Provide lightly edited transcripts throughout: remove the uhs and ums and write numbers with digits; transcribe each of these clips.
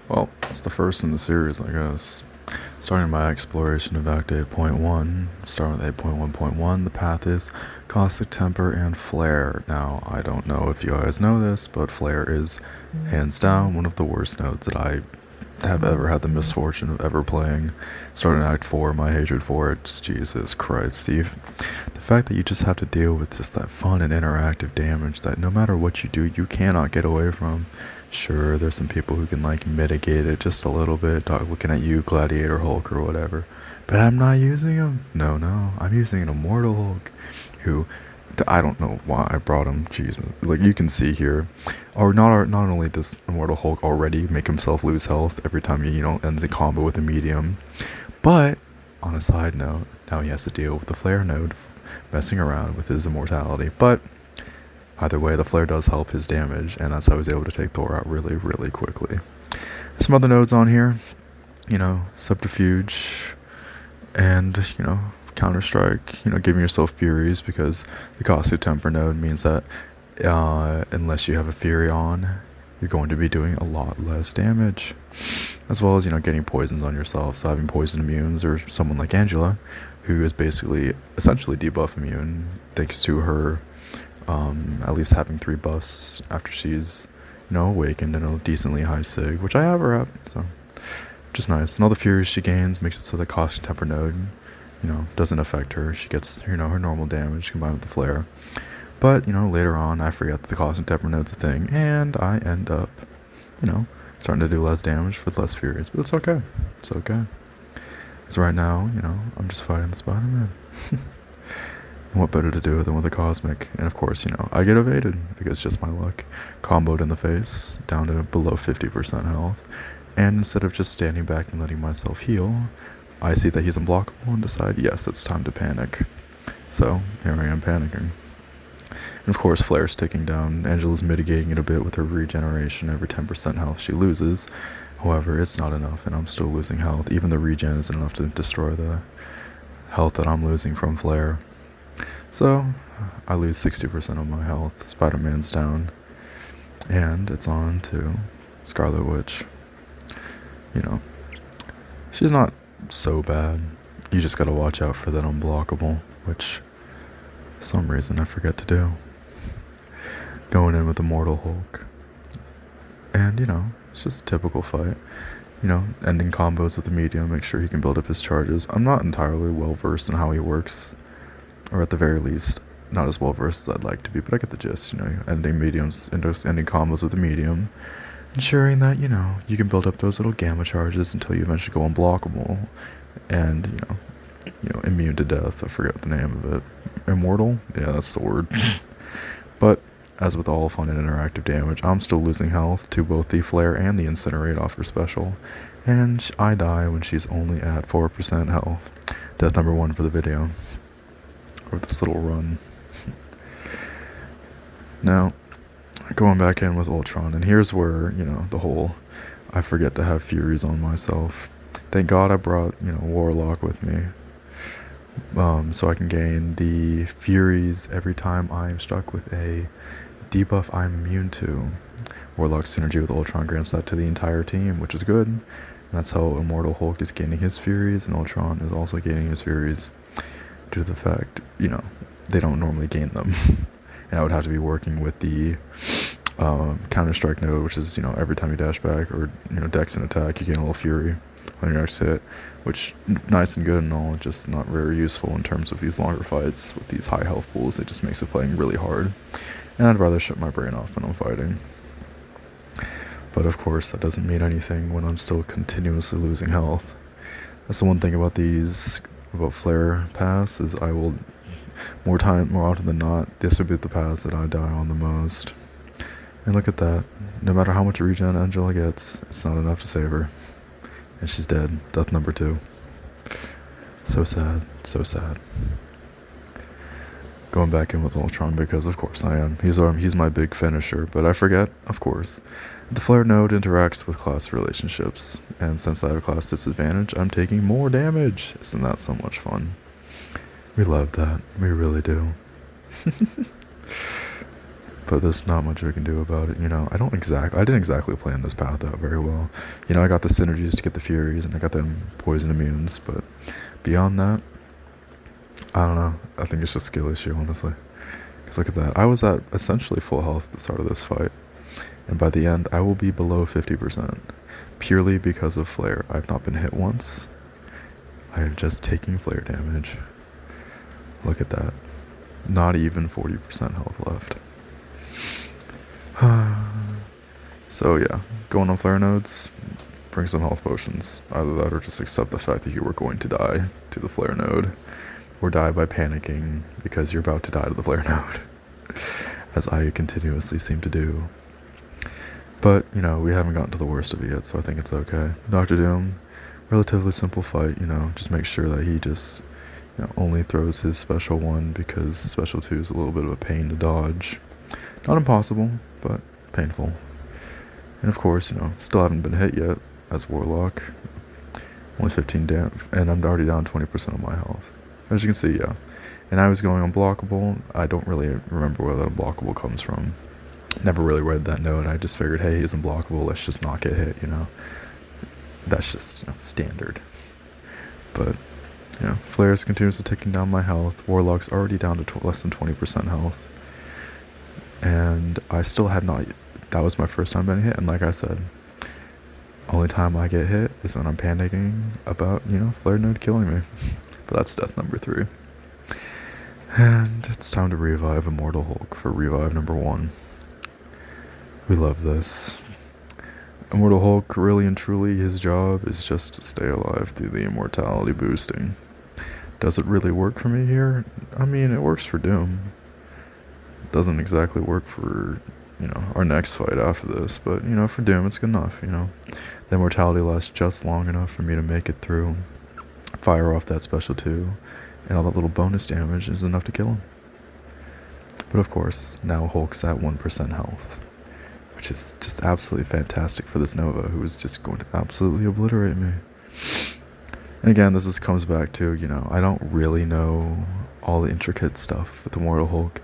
Well, it's the first in the series, I guess. Starting my exploration of Act 8.1, starting with 8.1.1, the path is Caustic Temper and Flare. Now, I don't know if you guys know this, but Flare is hands down one of the worst nodes that I have ever had the misfortune of ever playing. Starting Act 4, my hatred for it, just Jesus Christ, Steve. The fact that you just have to deal with just that fun and interactive damage that no matter what you do, you cannot get away from. Sure, there's some people who can like mitigate it just a little bit, looking at you, Gladiator Hulk or whatever. But I'm not using him. No, I'm using an Immortal Hulk, who I don't know why I brought him. Jesus, like you can see here, or not only does Immortal Hulk already make himself lose health every time he ends a combo with a medium, but on a side note, now he has to deal with the Flare node messing around with his immortality. But either way, the Flare does help his damage, and that's how he's able to take Thor out really, really quickly. Some other nodes on here, Subterfuge, and, Counter-Strike, giving yourself Furies, because the Caustic Temper node means that unless you have a Fury on, you're going to be doing a lot less damage. As well as, getting poisons on yourself, so having poison immunes, or someone like Angela, who is basically essentially debuff immune, thanks to her at least having 3 buffs after she's, awakened in a decently high sig, which I have her at, so just nice. And all the furies she gains makes it so the Caustic Temper node, doesn't affect her. She gets, her normal damage combined with the flare. But, later on, I forget that the Caustic Temper node's a thing, and I end up, starting to do less damage with less furies. But it's okay. It's okay. Because right now, I'm just fighting the Spider-Man. And what better to do than with a Cosmic? And of course, I get evaded, because just my luck. Comboed in the face, down to below 50% health. And instead of just standing back and letting myself heal, I see that he's unblockable and decide, yes, it's time to panic. So, here I am panicking. And of course, Flare's ticking down. Angela's mitigating it a bit with her regeneration every 10% health she loses. However, it's not enough, and I'm still losing health. Even the regen isn't enough to destroy the health that I'm losing from Flare. So, I lose 60% of my health. Spider-Man's down. And it's on to Scarlet Witch. She's not so bad. You just gotta watch out for that unblockable, which for some reason I forget to do. Going in with Immortal Hulk. And, it's just a typical fight. Ending combos with the medium, make sure he can build up his charges. I'm not entirely well versed in how he works, or at the very least, not as well versed as I'd like to be, but I get the gist, ending mediums, ending combos with the medium, ensuring that, you can build up those little gamma charges until you eventually go unblockable, and, immune to death. I forget the name of it. Immortal? Yeah, that's the word. But, as with all fun and interactive damage, I'm still losing health to both the Flare and the Incinerate off her special, and I die when she's only at 4% health. Death number 1 for the video. Or this little run. Now, going back in with Ultron, and here's where, the whole I forget to have Furies on myself. Thank God I brought, Warlock with me. So I can gain the Furies every time I'm struck with a debuff I'm immune to. Warlock's synergy with Ultron grants that to the entire team, which is good. And that's how Immortal Hulk is gaining his Furies, and Ultron is also gaining his Furies due to the fact, they don't normally gain them. And I would have to be working with the Counter-Strike node, which is, every time you dash back or, dex an attack, you gain a little Fury on your next hit, which nice and good and all, just not very useful in terms of these longer fights with these high health pools. It just makes it playing really hard, and I'd rather shut my brain off when I'm fighting. But of course, that doesn't mean anything when I'm still continuously losing health. That's the one thing about Flare pass, is I will, more often than not, this would be the pass that I die on the most. And look at that. No matter how much regen Angela gets, it's not enough to save her. And she's dead. Death number 2. So sad. So sad. Going back in with Ultron, because of course I am. He's my big finisher, but I forget, of course, the Flare node interacts with class relationships, and since I have class disadvantage, I'm taking more damage. Isn't that so much fun? We love that. We really do. But there's not much we can do about it, you know. I didn't exactly plan this path out very well. You know, I got the synergies to get the Furies, and I got them poison immunes, but beyond that, I don't know. I think it's just skill issue, honestly. Because look at that. I was at essentially full health at the start of this fight, and by the end, I will be below 50%, purely because of Flare. I've not been hit once. I am just taking Flare damage. Look at that. Not even 40% health left. So yeah, going on Flare nodes, bring some health potions. Either that or just accept the fact that you were going to die to the Flare node. Or die by panicking because you're about to die to the Flare node. As I continuously seem to do. But, you know, we haven't gotten to the worst of it yet, so I think it's okay. Dr. Doom, relatively simple fight, you know, just make sure that he just, you know, only throws his special one because special 2 is a little bit of a pain to dodge. Not impossible, but painful. And of course, you know, still haven't been hit yet as Warlock. Only 15 damage, and I'm already down 20% of my health. As you can see, yeah. And I was going unblockable. I don't really remember where that unblockable comes from. Never really read that note. I just figured, hey, he's unblockable. Let's just not get hit, you know. That's just, you know, standard. But, you know, Flare's continuously ticking down my health. Warlock's already down to less than 20% health. And I still had not... That was my first time being hit. And like I said, only time I get hit is when I'm panicking about, you know, Flare node killing me. But that's death number 3. And it's time to revive Immortal Hulk for revive number 1. We love this. Immortal Hulk, really and truly, his job is just to stay alive through the immortality boosting. Does it really work for me here? I mean, it works for Doom. It doesn't exactly work for, you know, our next fight after this, but, you know, for Doom, it's good enough, you know. The immortality lasts just long enough for me to make it through, fire off that special 2, and all that little bonus damage is enough to kill him. But of course, now Hulk's at 1% health, which is just absolutely fantastic for this Nova, who is just going to absolutely obliterate me. And again, this comes back to, you know, I don't really know all the intricate stuff with Immortal Hulk.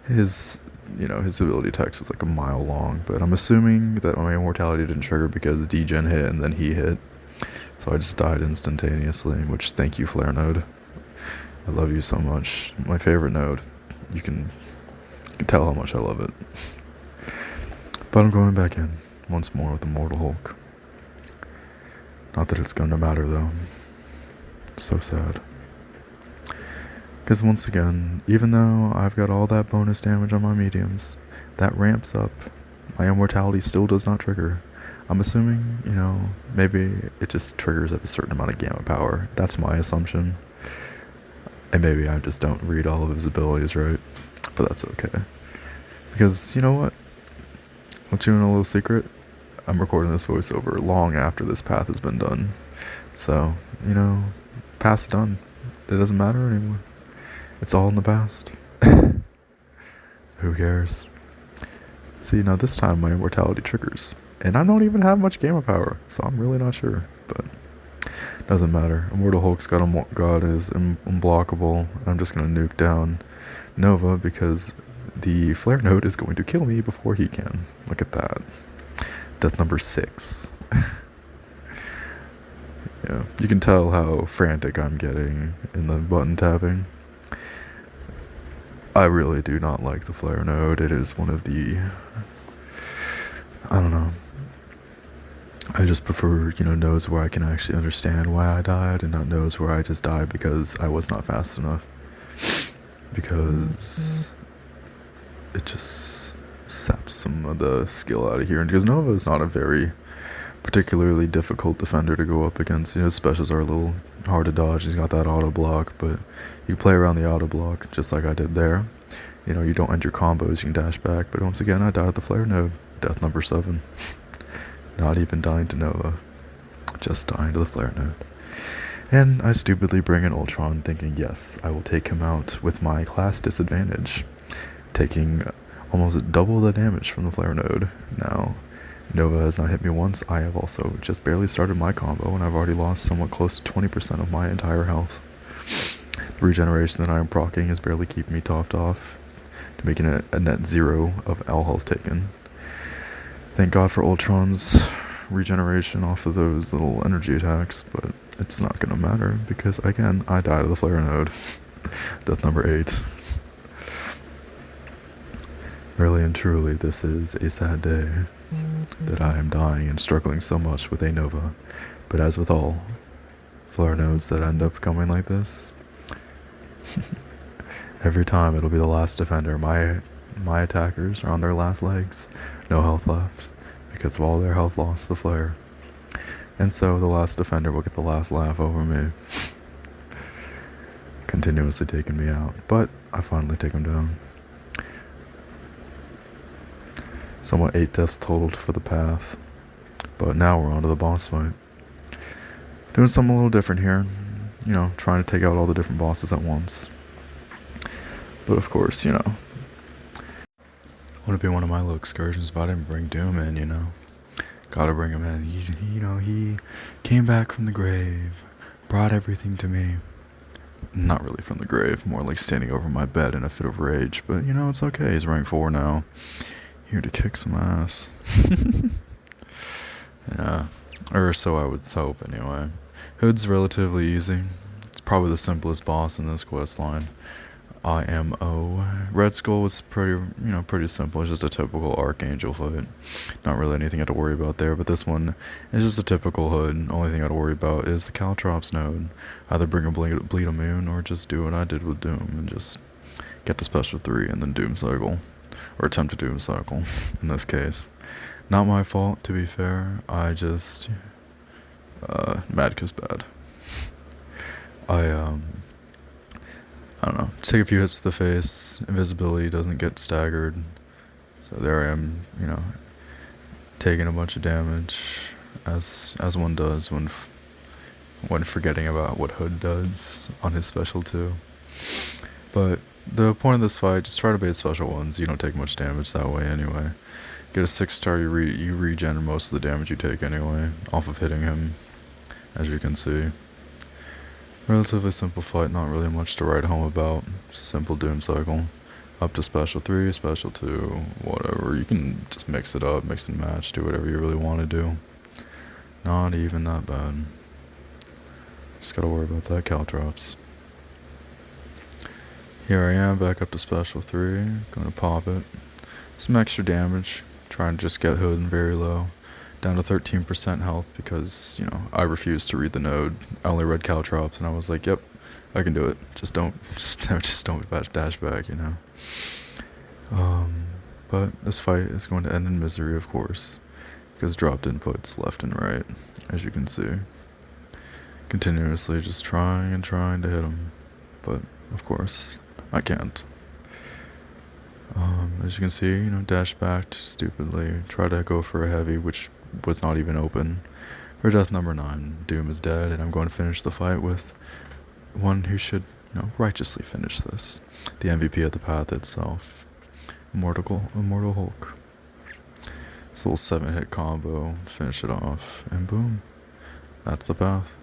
His, you know, his ability text is like a mile long, but I'm assuming that my immortality didn't trigger because D-Gen hit and then he hit. So I just died instantaneously, which, thank you, Flare node. I love you so much. My favorite node. You can tell how much I love it. But I'm going back in once more with Immortal Hulk. Not that it's going to matter, though. So sad. Because once again, even though I've got all that bonus damage on my mediums, that ramps up. My immortality still does not trigger. I'm assuming, you know, maybe it just triggers at a certain amount of gamma power. That's my assumption. And maybe I just don't read all of his abilities right. But that's okay. Because, you know what? I'll let you in a little secret. I'm recording this voiceover long after this path has been done. So, you know, past's done. It doesn't matter anymore. It's all in the past. Who cares? See, now this time my immortality triggers. And I don't even have much gamma power, so I'm really not sure. But doesn't matter. Immortal Hulk's got is unblockable. I'm just gonna nuke down Nova because the Flare node is going to kill me before he can. Look at that. Death number 6. Yeah, you can tell how frantic I'm getting in the button tapping. I really do not like the Flare node. It is one of the... I don't know. I just prefer, you know, nodes where I can actually understand why I died and not nodes where I just died because I was not fast enough. Because it just saps some of the skill out of here. And because Nova is not a very particularly difficult defender to go up against. You know, his specials are a little hard to dodge. He's got that auto block, but you play around the auto block just like I did there. You know, you don't end your combos, you can dash back. But once again, I died at the Flare node. Death number 7. Not even dying to Nova. Just dying to the Flare node. And I stupidly bring in Ultron thinking, yes, I will take him out with my class disadvantage. Taking almost double the damage from the Flare node. Now, Nova has not hit me once. I have also just barely started my combo, and I've already lost somewhat close to 20% of my entire health. The regeneration that I am proccing is barely keeping me topped off. making it a net 0 of all health taken. Thank God for Ultron's regeneration off of those little energy attacks, but it's not gonna matter because, again, I died of the flare node. Death number 8. Really and truly, this is a sad day that I am dying and struggling so much with a Nova. But as with all flare nodes that end up coming like this, every time it'll be the last defender. My attackers are on their last legs, no health left, because of all their health lost to flare. And so the last defender will get the last laugh over me, continuously taking me out. But I finally take him down. Somewhat 8 deaths totaled for the path, but now we're on to the boss fight. Doing something a little different here, trying to take out all the different bosses at once. But of course, wouldn't be one of my little excursions if I didn't bring Doom in, Gotta bring him in. He came back from the grave, brought everything to me. Not really from the grave, more like standing over my bed in a fit of rage, but it's okay, he's rank 4 now. Here to kick some ass. Yeah, or so I would hope anyway. Hood's relatively easy. It's probably the simplest boss in this quest line. IMO. Red Skull was pretty simple. It's just a typical Archangel fight. Not really anything I have to worry about there, but this one is just a typical Hood. Only thing I have to worry about is the Caltrops node. Either bring a Bleed Immune or just do what I did with Doom and just get to special 3 and then Doom Cycle. Or attempt to Doom Cycle, in this case. Not my fault, to be fair. I just... Madka's bad. I don't know. Take a few hits to the face. Invisibility doesn't get staggered. So there I am, taking a bunch of damage, as one does when forgetting about what Hood does on his special 2. But the point of this fight, just try to bait special ones. You don't take much damage that way anyway. Get a 6-star, you regen most of the damage you take anyway, off of hitting him, as you can see. Relatively simple fight, not really much to write home about. Simple Doom Cycle. Up to special 3, special 2, whatever. You can just mix it up, mix and match, do whatever you really want to do. Not even that bad. Just gotta worry about that Caltrops. Here I am, back up to special 3, gonna pop it. Some extra damage, trying to just get Hood very low. Down to 13% health because, I refused to read the node. I only read Caltrops and I was like, yep, I can do it. Just don't dash back, But this fight is going to end in misery, of course, because dropped inputs left and right, as you can see. Continuously just trying and trying to hit him, but of course, I can't. As you can see, dash back stupidly, try to go for a heavy, which was not even open. For death number 9, Doom is dead, and I'm going to finish the fight with one who should, righteously finish this. The MVP of the path itself, Immortal Hulk. This little 7-hit combo, finish it off, and boom, that's the path.